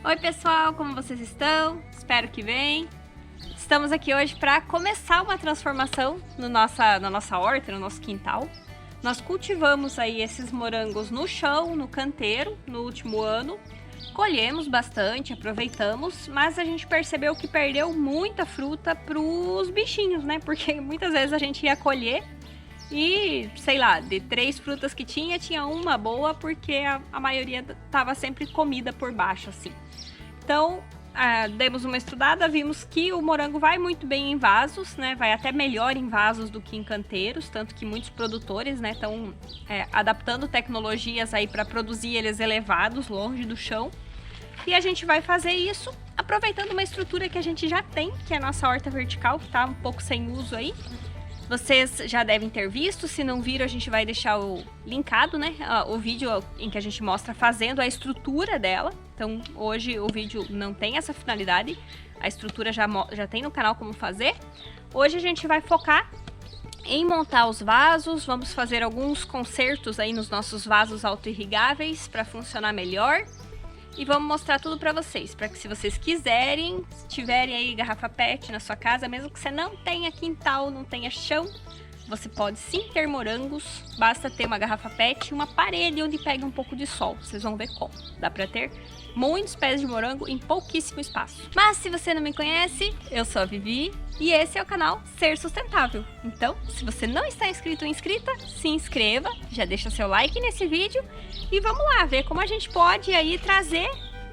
Oi pessoal, como vocês estão? Espero que bem. Estamos aqui hoje para começar uma transformação na nossa horta, no nosso quintal. Nós cultivamos aí esses morangos no chão, no canteiro, no último ano. Colhemos bastante, aproveitamos, mas a gente percebeu que perdeu muita fruta para os bichinhos, né? Porque muitas vezes a gente ia colher e, sei lá, de 3 frutas que tinha uma boa, porque a maioria estava sempre comida por baixo, assim. Então, demos uma estudada, vimos que o morango vai muito bem em vasos, né? Vai até melhor em vasos do que em canteiros, tanto que muitos produtores, né, estão adaptando tecnologias aí para produzir eles elevados, longe do chão. E a gente vai fazer isso aproveitando uma estrutura que a gente já tem, que é a nossa horta vertical, que está um pouco sem uso aí. Vocês já devem ter visto, se não viram a gente vai deixar linkado, né, o vídeo em que a gente mostra fazendo a estrutura dela. Então hoje o vídeo não tem essa finalidade, a estrutura já tem no canal como fazer. Hoje a gente vai focar em montar os vasos, vamos fazer alguns consertos aí nos nossos vasos auto-irrigáveis para funcionar melhor. E vamos mostrar tudo para vocês, para que se vocês quiserem, se tiverem aí garrafa PET na sua casa, mesmo que você não tenha quintal, não tenha chão, você pode sim ter morangos, basta ter uma garrafa PET e uma parede onde pega um pouco de sol, vocês vão ver como. Dá para ter muitos pés de morango em pouquíssimo espaço. Mas se você não me conhece, eu sou a Vivi e esse é o canal Ser Sustentável. Então, se você não está inscrito ou inscrita, se inscreva, já deixa seu like nesse vídeo e vamos lá ver como a gente pode aí trazer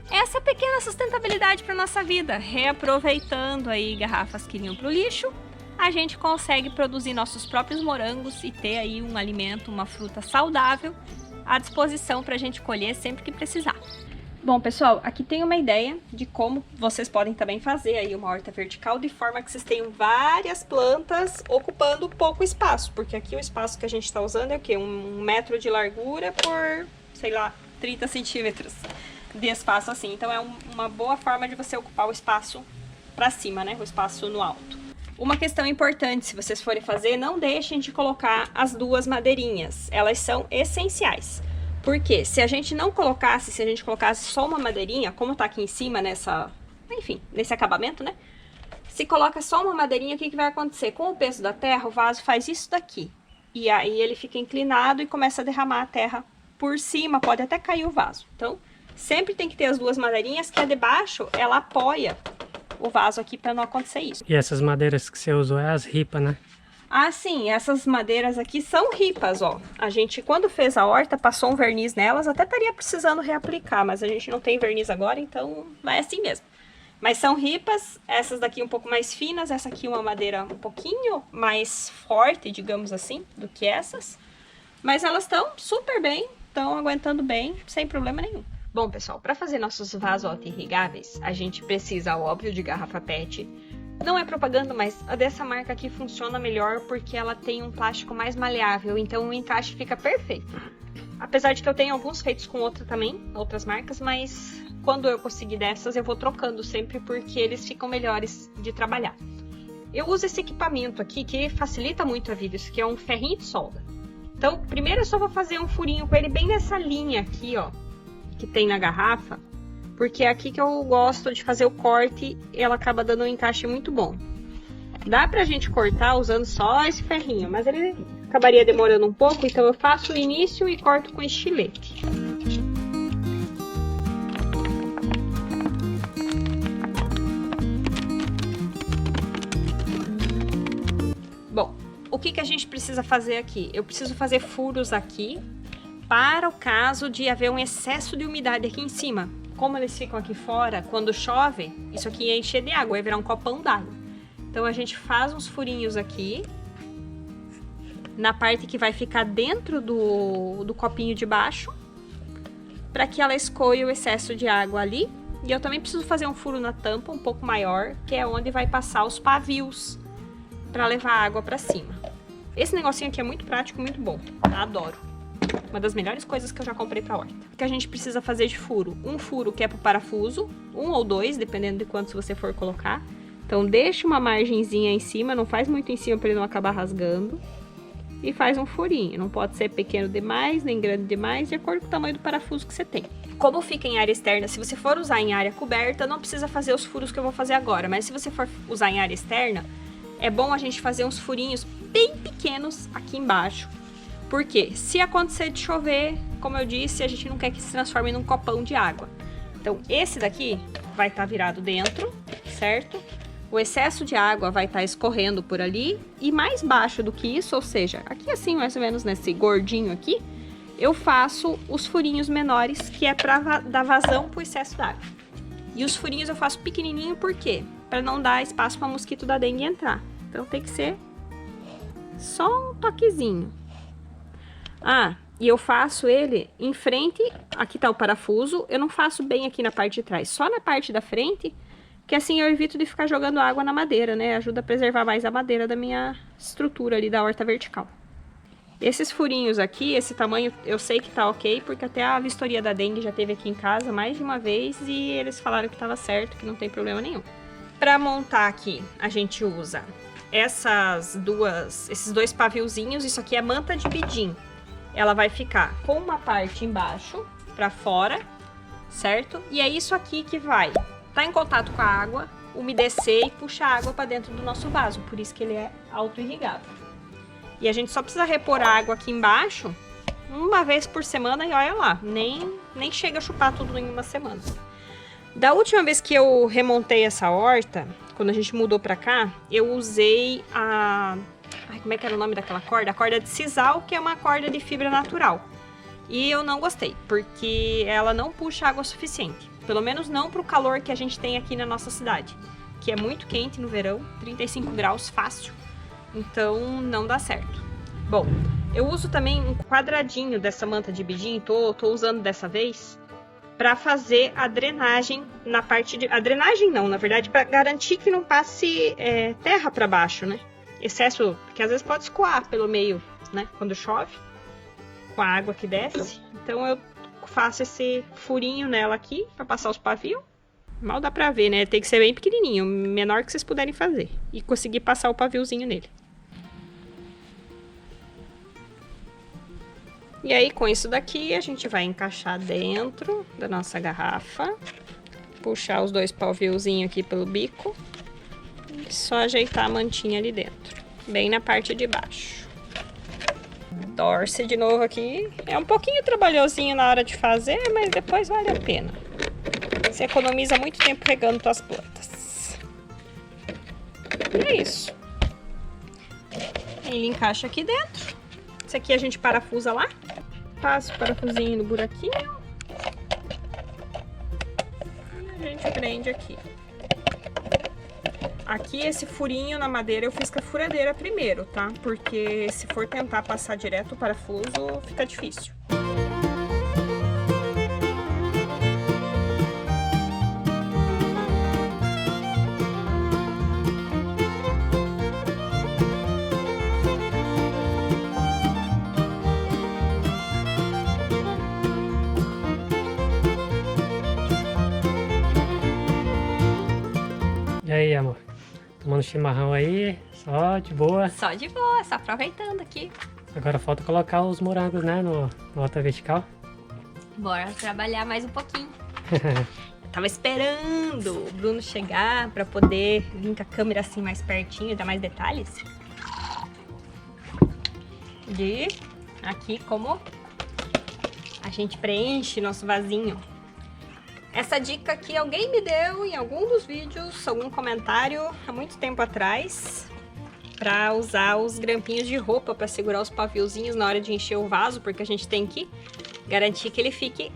essa pequena sustentabilidade para nossa vida. Reaproveitando aí garrafas que iriam para o lixo, a gente consegue produzir nossos próprios morangos e ter aí um alimento, uma fruta saudável à disposição para a gente colher sempre que precisar. Bom, pessoal, aqui tem uma ideia de como vocês podem também fazer aí uma horta vertical de forma que vocês tenham várias plantas ocupando pouco espaço, porque aqui o espaço que a gente está usando é o quê? 1 metro de largura por, sei lá, 30 centímetros de espaço assim. Então é uma boa forma de você ocupar o espaço para cima, né? O espaço no alto. Uma questão importante, se vocês forem fazer, não deixem de colocar as 2 madeirinhas. Elas são essenciais. Porque se a gente não colocasse, se a gente colocasse só uma madeirinha, como tá aqui em cima nesse acabamento, né? Se coloca só uma madeirinha, o que vai acontecer? Com o peso da terra, o vaso faz isso daqui. E aí ele fica inclinado e começa a derramar a terra por cima, pode até cair o vaso. Então, sempre tem que ter as 2 madeirinhas, que a de baixo, ela apoia o vaso aqui para não acontecer isso. E essas madeiras que você usou é as ripas, né? Ah, sim, essas madeiras aqui são ripas, ó. A gente, quando fez a horta, passou um verniz nelas, até estaria precisando reaplicar, mas a gente não tem verniz agora, então vai assim mesmo. Mas são ripas, essas daqui um pouco mais finas, essa aqui uma madeira um pouquinho mais forte, digamos assim, do que essas. Mas elas estão super bem, estão aguentando bem, sem problema nenhum. Bom, pessoal, para fazer nossos vasos auto-irrigáveis, a gente precisa, óbvio, de garrafa PET. Não é propaganda, mas a dessa marca aqui funciona melhor porque ela tem um plástico mais maleável, então o encaixe fica perfeito. Apesar de que eu tenho alguns feitos com outras marcas, mas quando eu conseguir dessas eu vou trocando sempre porque eles ficam melhores de trabalhar. Eu uso esse equipamento aqui que facilita muito a vida, isso aqui é um ferrinho de solda. Então, primeiro eu só vou fazer um furinho com ele bem nessa linha aqui, ó, que tem na garrafa. Porque é aqui que eu gosto de fazer o corte e ela acaba dando um encaixe muito bom. Dá pra gente cortar usando só esse ferrinho, mas ele acabaria demorando um pouco, então eu faço o início e corto com estilete. Bom, o que a gente precisa fazer aqui? Eu preciso fazer furos aqui para o caso de haver um excesso de umidade aqui em cima. Como eles ficam aqui fora, quando chove, isso aqui ia encher de água, vai virar um copão d'água. Então a gente faz uns furinhos aqui, na parte que vai ficar dentro do copinho de baixo, para que ela escoe o excesso de água ali. E eu também preciso fazer um furo na tampa um pouco maior, que é onde vai passar os pavios, para levar a água para cima. Esse negocinho aqui é muito prático, muito bom, adoro. Uma das melhores coisas que eu já comprei pra horta. O que a gente precisa fazer de furo? Um furo que é pro parafuso, 1 ou 2, dependendo de quantos você for colocar. Então deixa uma margenzinha em cima, não faz muito em cima para ele não acabar rasgando. E faz um furinho, não pode ser pequeno demais, nem grande demais, de acordo com o tamanho do parafuso que você tem. Como fica em área externa, se você for usar em área coberta, não precisa fazer os furos que eu vou fazer agora. Mas se você for usar em área externa, é bom a gente fazer uns furinhos bem pequenos aqui embaixo. Porque se acontecer de chover, como eu disse, a gente não quer que se transforme num copão de água. Então esse daqui vai estar virado dentro, certo? O excesso de água vai estar escorrendo por ali. E mais baixo do que isso, ou seja, aqui assim mais ou menos nesse gordinho aqui, eu faço os furinhos menores, que é para dar vazão pro excesso d'água. E os furinhos eu faço pequenininho, por quê? Para não dar espaço para mosquito da dengue entrar. Então tem que ser só um toquezinho. Ah, e eu faço ele em frente, aqui tá o parafuso, eu não faço bem aqui na parte de trás, só na parte da frente, que assim eu evito de ficar jogando água na madeira, né? Ajuda a preservar mais a madeira da minha estrutura ali da horta vertical. Esses furinhos aqui, esse tamanho, eu sei que tá ok, porque até a vistoria da dengue já teve aqui em casa mais de uma vez e eles falaram que tava certo, que não tem problema nenhum. Para montar aqui, a gente usa esses dois paviozinhos, isso aqui é manta de bidim. Ela vai ficar com uma parte embaixo, para fora, certo? E é isso aqui que vai estar em contato com a água, umedecer e puxar a água para dentro do nosso vaso, por isso que ele é auto-irrigado. E a gente só precisa repor a água aqui embaixo uma vez por semana e olha lá, nem chega a chupar tudo em uma semana. Da última vez que eu remontei essa horta, quando a gente mudou pra cá, eu usei como é que era o nome daquela corda? A corda de sisal, que é uma corda de fibra natural. E eu não gostei, porque ela não puxa água suficiente. Pelo menos não pro calor que a gente tem aqui na nossa cidade, que é muito quente no verão, 35 graus fácil. Então não dá certo. Bom, eu uso também um quadradinho dessa manta de bidim, tô usando dessa vez, para fazer a drenagem na parte de... A drenagem não, na verdade, para garantir que não passe terra para baixo, né? Excesso, que às vezes pode escoar pelo meio, né? Quando chove, com a água que desce. Então eu faço esse furinho nela aqui, para passar os pavios. Mal dá pra ver, né? Tem que ser bem pequenininho, menor que vocês puderem fazer. E conseguir passar o paviozinho nele. E aí, com isso daqui, a gente vai encaixar dentro da nossa garrafa. Puxar os dois paviozinhos aqui pelo bico. E só ajeitar a mantinha ali dentro. Bem na parte de baixo. Torce de novo aqui. É um pouquinho trabalhosinho na hora de fazer, mas depois vale a pena. Você economiza muito tempo regando suas plantas. É isso. Ele encaixa aqui dentro. Esse aqui a gente parafusa lá. Passa o parafusinho no buraquinho. E a gente prende aqui. Aqui esse furinho na madeira eu fiz com a furadeira primeiro, tá? Porque se for tentar passar direto o parafuso, fica difícil. E aí, amor? Tomando chimarrão aí, só de boa. Só de boa, só aproveitando aqui. Agora falta colocar os morangos, né, no horta vertical. Bora trabalhar mais um pouquinho. Eu tava esperando o Bruno chegar pra poder vir com a câmera assim mais pertinho e dar mais detalhes. De aqui como a gente preenche nosso vasinho. Essa dica aqui alguém me deu em algum dos vídeos, algum comentário há muito tempo atrás, para usar os grampinhos de roupa para segurar os paviozinhos na hora de encher o vaso, porque a gente tem que garantir que ele fique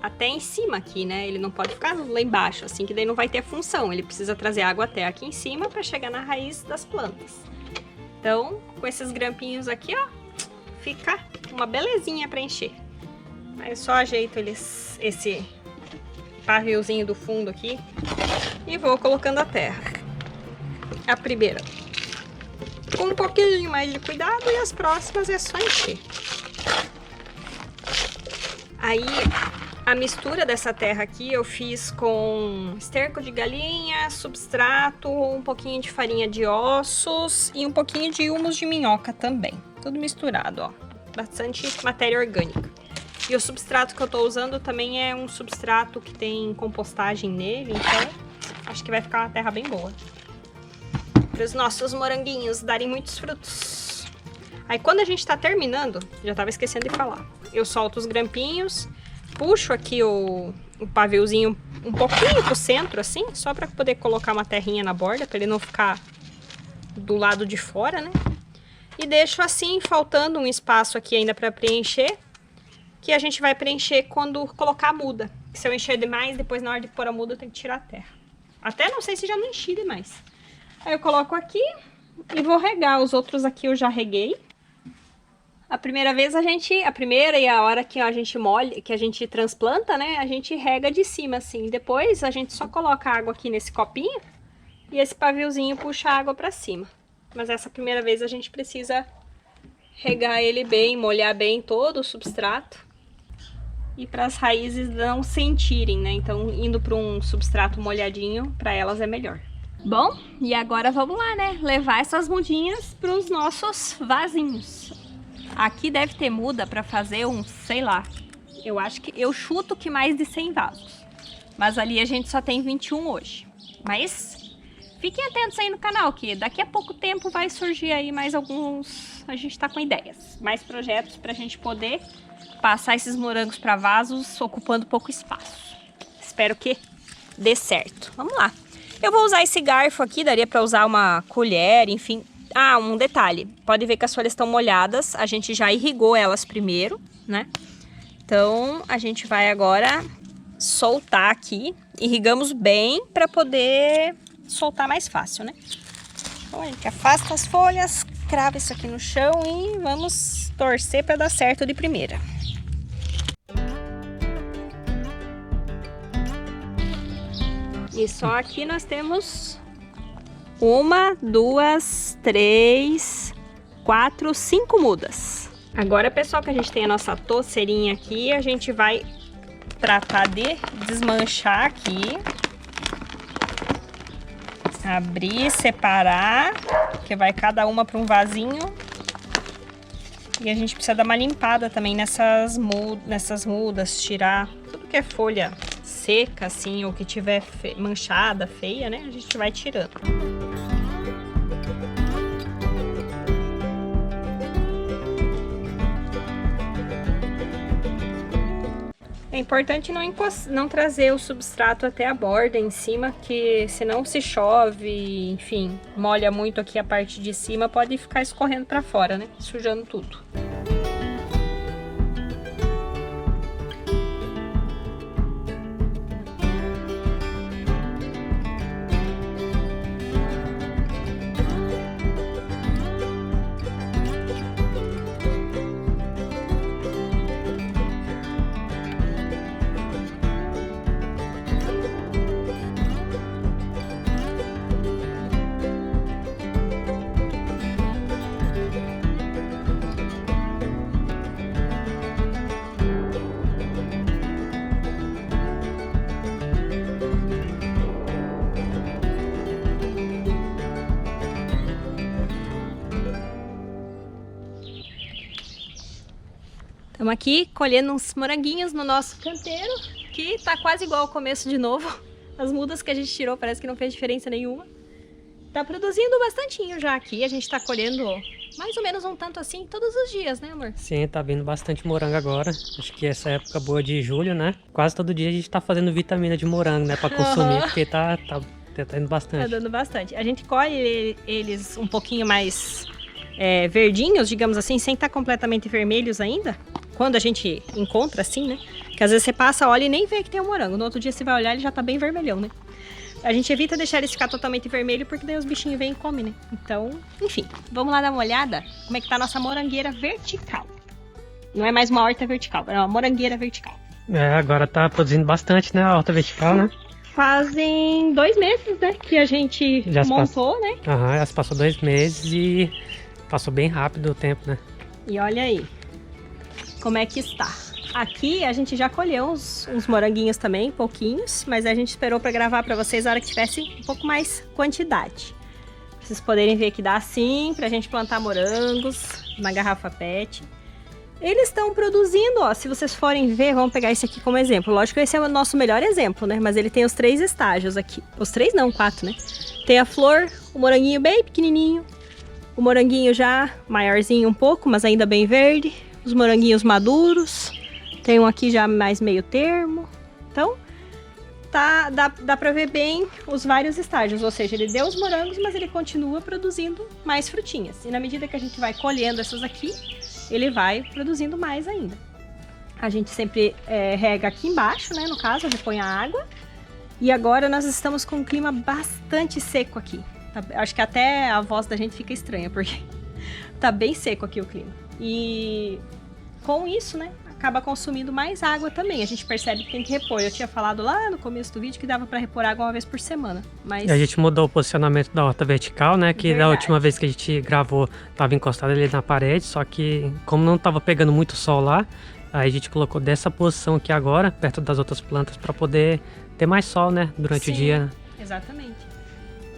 até em cima aqui, né? Ele não pode ficar lá embaixo, assim, que daí não vai ter função. Ele precisa trazer água até aqui em cima para chegar na raiz das plantas. Então, com esses grampinhos aqui, ó, fica uma belezinha para encher. Aí eu só ajeito esse paviozinho do fundo aqui e vou colocando a terra. A primeira com um pouquinho mais de cuidado e as próximas é só encher. Aí a mistura dessa terra aqui eu fiz com esterco de galinha, substrato, um pouquinho de farinha de ossos e um pouquinho de humus de minhoca também. Tudo misturado, ó. Bastante matéria orgânica. E o substrato que eu tô usando também é um substrato que tem compostagem nele, então acho que vai ficar uma terra bem boa. Para os nossos moranguinhos darem muitos frutos. Aí quando a gente tá terminando, já tava esquecendo de falar, eu solto os grampinhos, puxo aqui o paviozinho um pouquinho pro centro, assim, só para poder colocar uma terrinha na borda, para ele não ficar do lado de fora, né? E deixo assim, faltando um espaço aqui ainda para preencher, que a gente vai preencher quando colocar a muda. Se eu encher demais, depois na hora de pôr a muda eu tenho que tirar a terra. Até não sei se já não enchi demais. Aí eu coloco aqui e vou regar. Os outros aqui eu já reguei. A primeira vez a primeira e a hora que a gente molha, que a gente transplanta, né? A gente rega de cima assim. Depois a gente só coloca água aqui nesse copinho e esse paviozinho puxa a água pra cima. Mas essa primeira vez a gente precisa regar ele bem, molhar bem todo o substrato. E para as raízes não sentirem, né? Então, indo para um substrato molhadinho, para elas é melhor. Bom, e agora vamos lá, né? Levar essas mudinhas para os nossos vasinhos. Aqui deve ter muda para fazer sei lá, eu chuto que mais de 100 vasos. Mas ali a gente só tem 21 hoje. Mas fiquem atentos aí no canal, que daqui a pouco tempo vai surgir aí mais alguns... A gente tá com ideias, mais projetos pra gente poder passar esses morangos para vasos, ocupando pouco espaço. Espero que dê certo. Vamos lá. Eu vou usar esse garfo aqui, daria para usar uma colher, enfim. Ah, um detalhe. Pode ver que as folhas estão molhadas. A gente já irrigou elas primeiro, né? Então, a gente vai agora soltar aqui. Irrigamos bem para poder soltar mais fácil, né? Então, a gente afasta as folhas, crava isso aqui no chão e vamos torcer para dar certo de primeira. E só aqui nós temos 1, 2, 3, 4, 5 mudas. Agora, pessoal, que a gente tem a nossa toceirinha aqui, a gente vai tratar de desmanchar aqui. Abrir, separar, que vai cada uma para um vasinho. E a gente precisa dar uma limpada também nessas mudas, tirar tudo que é folha seca, assim, ou que tiver manchada, feia, né? A gente vai tirando. É importante não trazer o substrato até a borda em cima, que senão se chove, enfim, molha muito aqui a parte de cima, pode ficar escorrendo para fora, né? Sujando tudo. Estamos aqui colhendo uns moranguinhos no nosso canteiro, que tá quase igual ao começo de novo. As mudas que a gente tirou parece que não fez diferença nenhuma. Tá produzindo bastantinho já aqui, a gente tá colhendo mais ou menos um tanto assim todos os dias, né, amor? Sim, tá vindo bastante morango agora. Acho que essa época boa de julho, né? Quase todo dia a gente tá fazendo vitamina de morango, né? Pra consumir, porque tá indo bastante. Tá dando bastante. A gente colhe eles um pouquinho mais verdinhos, digamos assim, sem estar completamente vermelhos ainda. Quando a gente encontra assim, né? Que às vezes você passa, olha e nem vê que tem um morango. No outro dia você vai olhar, ele já tá bem vermelhão, né? A gente evita deixar ele ficar totalmente vermelho, porque daí os bichinhos vêm e comem, né? Então, enfim, vamos lá dar uma olhada como é que tá a nossa morangueira vertical. Não é mais uma horta vertical, é uma morangueira vertical. Agora tá produzindo bastante, né? A horta vertical, né? Fazem 2 meses, né? Que a gente já montou, né? Aham, já se passou 2 meses e passou bem rápido o tempo, né? E olha aí como é que está. Aqui a gente já colheu uns moranguinhos também, pouquinhos, mas a gente esperou para gravar para vocês a hora que tivesse um pouco mais quantidade. Pra vocês poderem ver que dá assim pra gente plantar morangos na garrafa PET. eles estão produzindo, ó, se vocês forem ver, vamos pegar esse aqui como exemplo. Lógico que esse é o nosso melhor exemplo, né? Mas ele tem os 3 estágios aqui. Os 3 não, 4, né? Tem a flor, o moranguinho bem pequenininho, o moranguinho já maiorzinho um pouco, mas ainda bem verde, os moranguinhos maduros, tem um aqui já mais meio termo. Então, dá pra ver bem os vários estágios, ou seja, ele deu os morangos, mas ele continua produzindo mais frutinhas. E na medida que a gente vai colhendo essas aqui, ele vai produzindo mais ainda. A gente sempre rega aqui embaixo, né? No caso, repõe a água. E agora nós estamos com um clima bastante seco aqui. Acho que até a voz da gente fica estranha, porque tá bem seco aqui o clima. E com isso, né? Acaba consumindo mais água também. A gente percebe que tem que repor. Eu tinha falado lá no começo do vídeo que dava para repor água uma vez por semana. Mas... E a gente mudou o posicionamento da horta vertical, né? Que da última vez que a gente gravou, tava encostado ali na parede. Só que, como não tava pegando muito sol lá, aí a gente colocou dessa posição aqui agora, perto das outras plantas, para poder ter mais sol, né? Durante o dia. Né? Exatamente.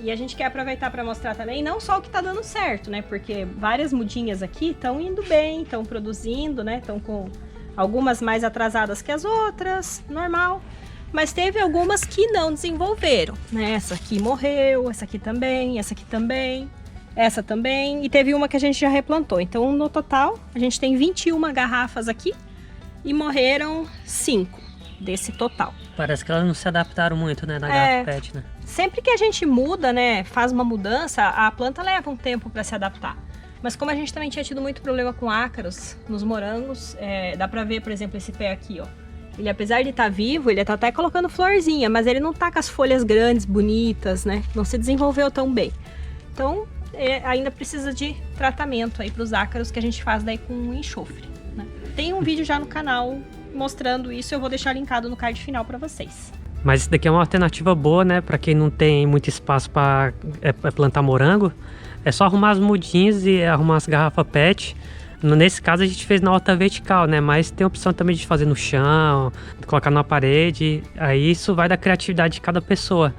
E a gente quer aproveitar para mostrar também, não só o que tá dando certo, né? Porque várias mudinhas aqui estão indo bem, estão produzindo, né? Estão com algumas mais atrasadas que as outras, normal. Mas teve algumas que não desenvolveram, né? Essa aqui morreu, essa aqui também, essa aqui também, essa também. E teve uma que a gente já replantou. Então, no total, a gente tem 21 garrafas aqui e morreram 5 desse total. Parece que elas não se adaptaram muito, né? Na garrafa PET, né? Sempre que a gente muda, né? Faz uma mudança, a planta leva um tempo para se adaptar. Mas como a gente também tinha tido muito problema com ácaros nos morangos, dá pra ver, por exemplo, esse pé aqui, ó. Ele, apesar de estar vivo, ele tá até colocando florzinha, mas ele não tá com as folhas grandes, bonitas, né? Não se desenvolveu tão bem. Então, ainda precisa de tratamento aí pros ácaros que a gente faz daí com enxofre, né? Tem um vídeo já no canal mostrando isso, eu vou deixar linkado no card final pra vocês. Mas isso daqui é uma alternativa boa, né? Pra quem não tem muito espaço pra plantar morango. É só arrumar as mudinhas e arrumar as garrafas PET. Nesse caso a gente fez na horta vertical, né? Mas tem a opção também de fazer no chão, de colocar na parede. Aí isso vai da criatividade de cada pessoa.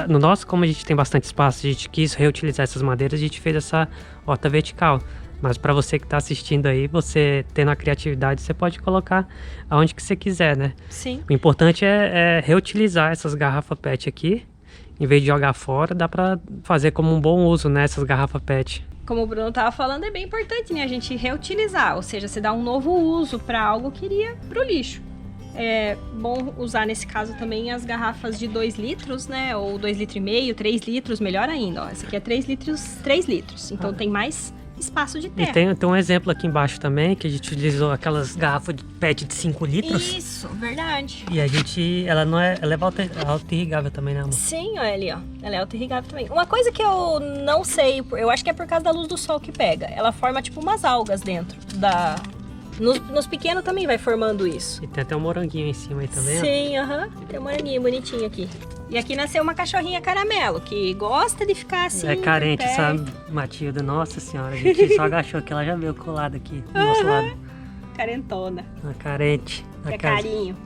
No nosso, como a gente tem bastante espaço, a gente quis reutilizar essas madeiras, a gente fez essa horta vertical. Mas para você que está assistindo aí, você tendo a criatividade, você pode colocar aonde que você quiser, né? Sim. O importante é reutilizar essas garrafas PET aqui. Em vez de jogar fora, dá para fazer como um bom uso, né? Essas garrafas PET. Como o Bruno estava falando, é bem importante, né? A gente reutilizar, ou seja, você dá um novo uso para algo que iria para o lixo. É bom usar nesse caso também as garrafas de 2 litros, né? Ou 2,5 litros, 3 litros, melhor ainda. Ó. Essa aqui é 3 litros. Então tem mais espaço de terra. E tem um exemplo aqui embaixo também, que a gente utilizou aquelas garrafas de PET de 5 litros. Isso, verdade. E ela é auto-irrigável também, né, amor? Sim, olha ali, ó. Ela é auto-irrigável também. Uma coisa que eu não sei, eu acho que é por causa da luz do sol que pega. Ela forma tipo umas algas dentro da... Nos pequenos também vai formando isso. E tem até um moranguinho em cima aí também, Sim, aham. Tem um moranguinho bonitinho aqui. E aqui nasceu uma cachorrinha caramelo, que gosta de ficar assim... É carente, sabe, Matilda? Nossa senhora, a gente só agachou que ela já veio colada aqui do nosso lado. Carentona. Uma carente. É carinho.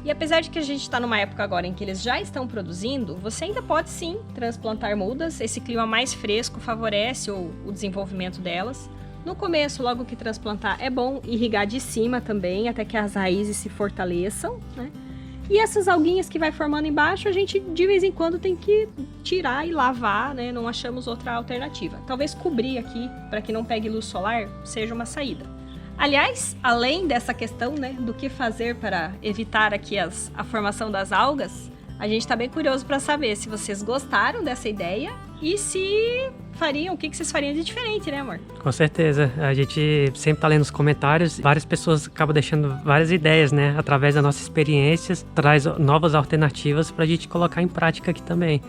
E apesar de que a gente está numa época agora em que eles já estão produzindo, você ainda pode sim transplantar mudas. Esse clima mais fresco favorece o desenvolvimento delas. No começo, logo que transplantar, é bom irrigar de cima também, até que as raízes se fortaleçam, né? E essas alguinhas que vai formando embaixo, a gente de vez em quando tem que tirar e lavar, né? Não achamos outra alternativa. Talvez cobrir aqui, para que não pegue luz solar, seja uma saída. Aliás, além dessa questão, né, do que fazer para evitar aqui a formação das algas, a gente está bem curioso para saber se vocês gostaram dessa ideia e se fariam, o que vocês fariam de diferente, né, amor? Com certeza. A gente sempre tá lendo nos comentários, várias pessoas acabam deixando várias ideias, né? Através das nossas experiências, traz novas alternativas pra gente colocar em prática aqui também.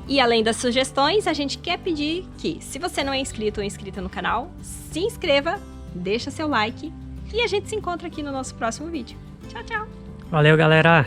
E além das sugestões, a gente quer pedir que, se você não é inscrito ou inscrita no canal, se inscreva, deixa seu like e a gente se encontra aqui no nosso próximo vídeo. Tchau, tchau! Valeu, galera!